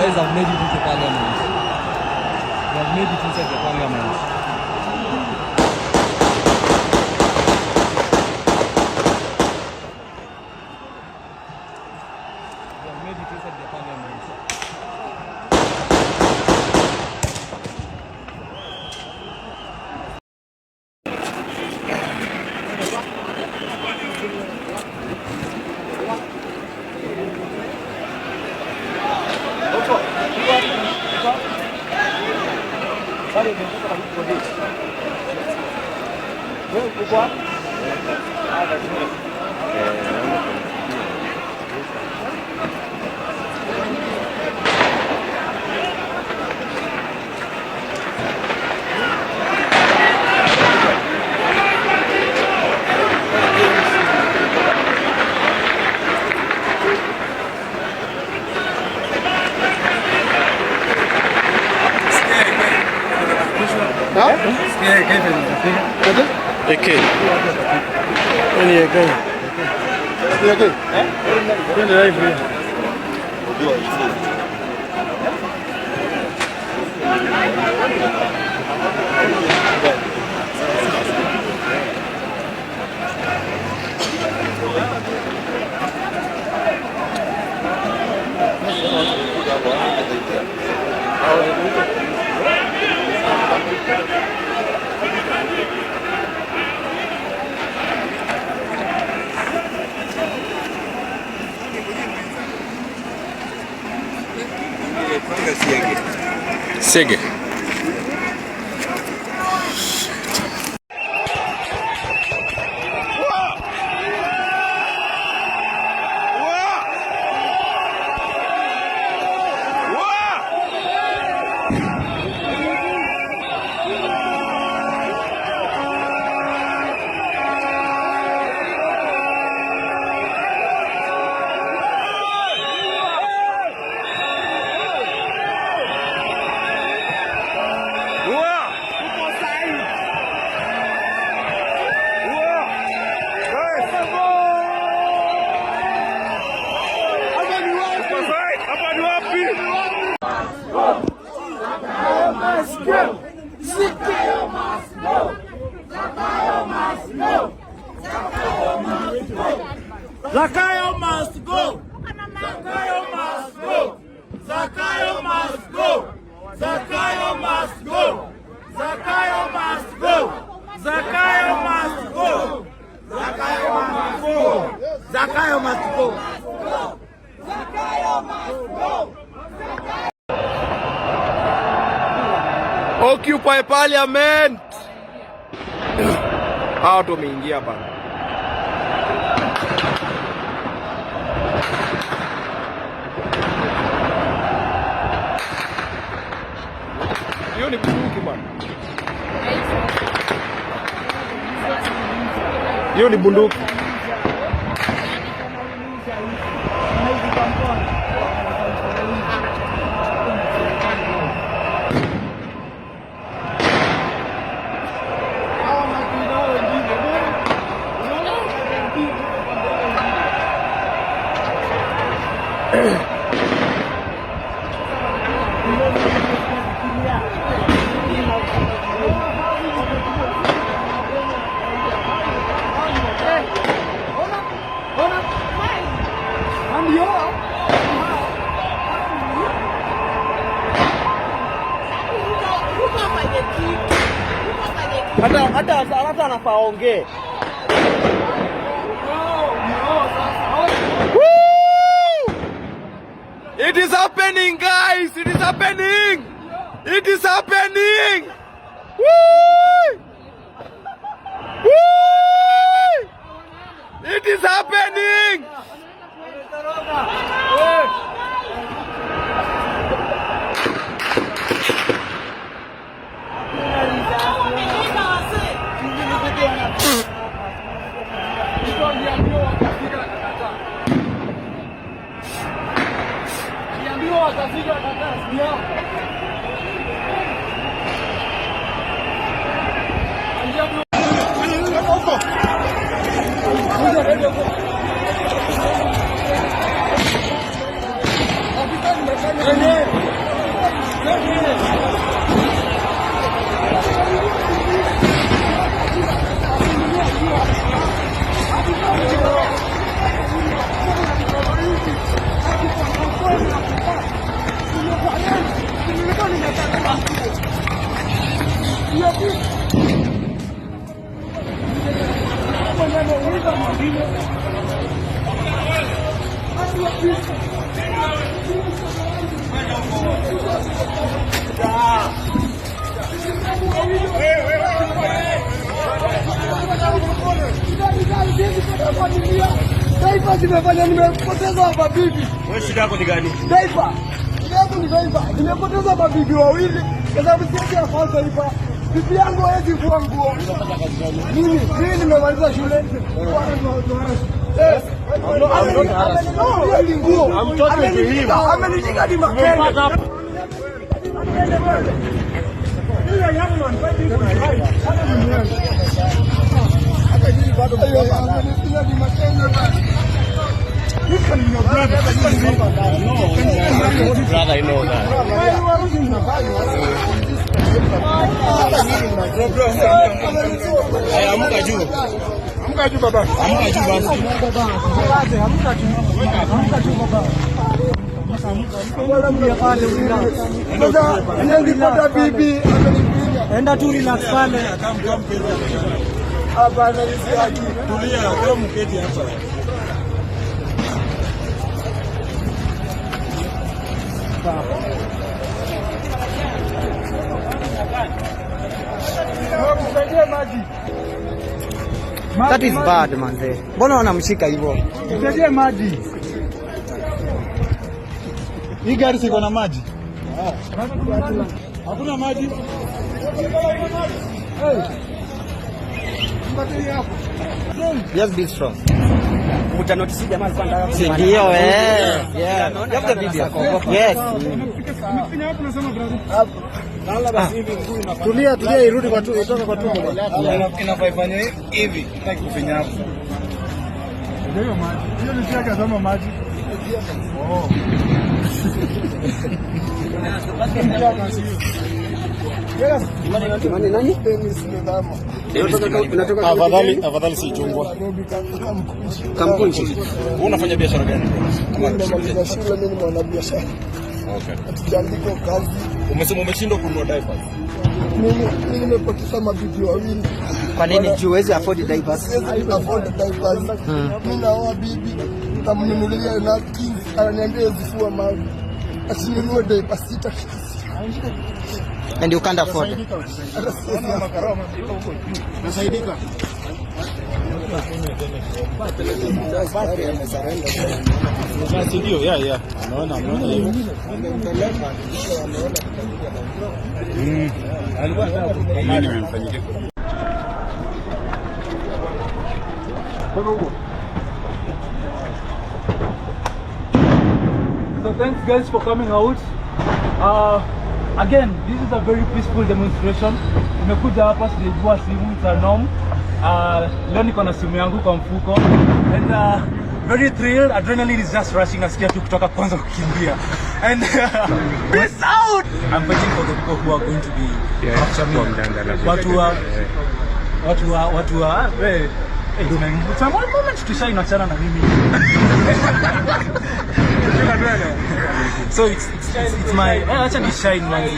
Guys have made it into parliament. They have made it inside the parliament. Sigue. Zakayo must go. Zakayo must go. Zakayo must go. Zakayo must go. Zakayo must go. Zakayo must go. Zakayo must go. Zakayo must go. Zakayo must go. Occupy Parliament. Hao tumeingia bana. Hiyo ni bunduki bana. Hiyo ni bunduki. Hata anafaongee. It is happening, guys. It is happening. It is happening. Woo! Woo! It is happening. Amen. Taifa zimefanya nimepoteza mabibi. Wewe shida yako ni gani? Taifa. Shida yangu ni taifa. Nimepoteza mabibi wawili kwa sababu siwezi afanye taifa. Bibi yangu hawezi kuvaa nguo. Mimi nimemaliza shule. Amenishika ni makende. Brother, I know that. Amka juu. Amka juu baba. Amka juu basi. Amka juu baba. Enda tu relax pale. Hapana, nisiaki. Tulia, kama mketi hapa. That is bad manze. Mbona wanamshika hivyo? Msaidie maji. Hii gari siko na maji. Hakuna maji. Just be strong. Utanotisi jamaa kwanza. Ndio yeah. You have the video. Yes. Tulia irudi kwa tu itoka kwa tumbo. Inafanya hivi, nataka kufinya hapo. Ndio maji. Hiyo ni siaka kama maji. Oh. Afadhali si chungwa. Kamkunji. Unafanya biashara gani? Shule mimi ni mwanabiashara. Okay. Atijaandiko kazi. Umesema umeshindwa kununua diapers. Mimi nimepoteza mabibi wawili. Kwa nini juu huwezi afford diapers? Siwezi afford diapers. Mimi naoa bibi, nitamnunulia na kids, ananiambia zifua maji. Asinunue diapers sita. And you can't afford. Nasaidika. Ndio, yeah. Naona hiyo. Alikuwa nini imemfanyikia? So thanks guys for coming out. Again, this is a very peaceful demonstration. Nimekuja hapa sijua simu, it's a norm. Leo niko na simu yangu kwa mfuko and very thrilled, adrenaline is just rushing, nasikia tu kutoka kwanza kukimbia. And peace out. I'm waiting for the people who are going to be after me. Watu wa it's a moment to shine achana na mimi. So it's my acha ni shine man.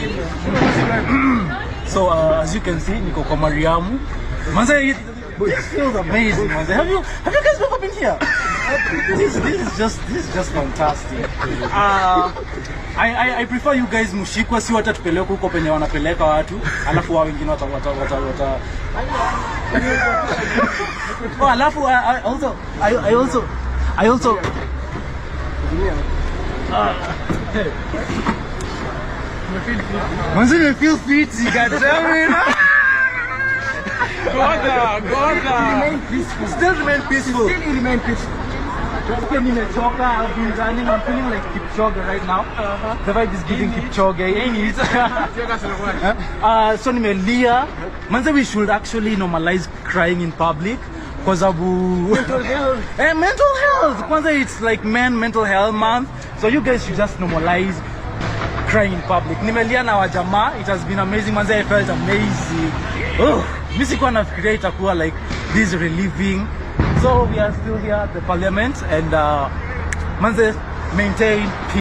So as you can see niko kwa Mariamu. Manze, this feels amazing, manze. Have you guys ever been here? This is just fantastic. I prefer you guys mushikwa, si wata tupeleke huko penye wanapeleka watu, alafu wao wengine wata oh, alafu I also manze, me feel fit, god damn it. Still remain peaceful. Okay, I've been running. I'm feeling like Kipchoge right now. The vibe is giving Kipchoge. So nimelia. Manze, we should actually normalize crying in public. Because mental health. Kwanza, it's like mental health month. So you guys should just normalize crying in public. Nimelia na wajamaa, it has been amazing manze, I felt amazing. Mimi sikuwa nafikiria itakuwa like this relieving. So we are still here at the parliament and manze, maintain peace.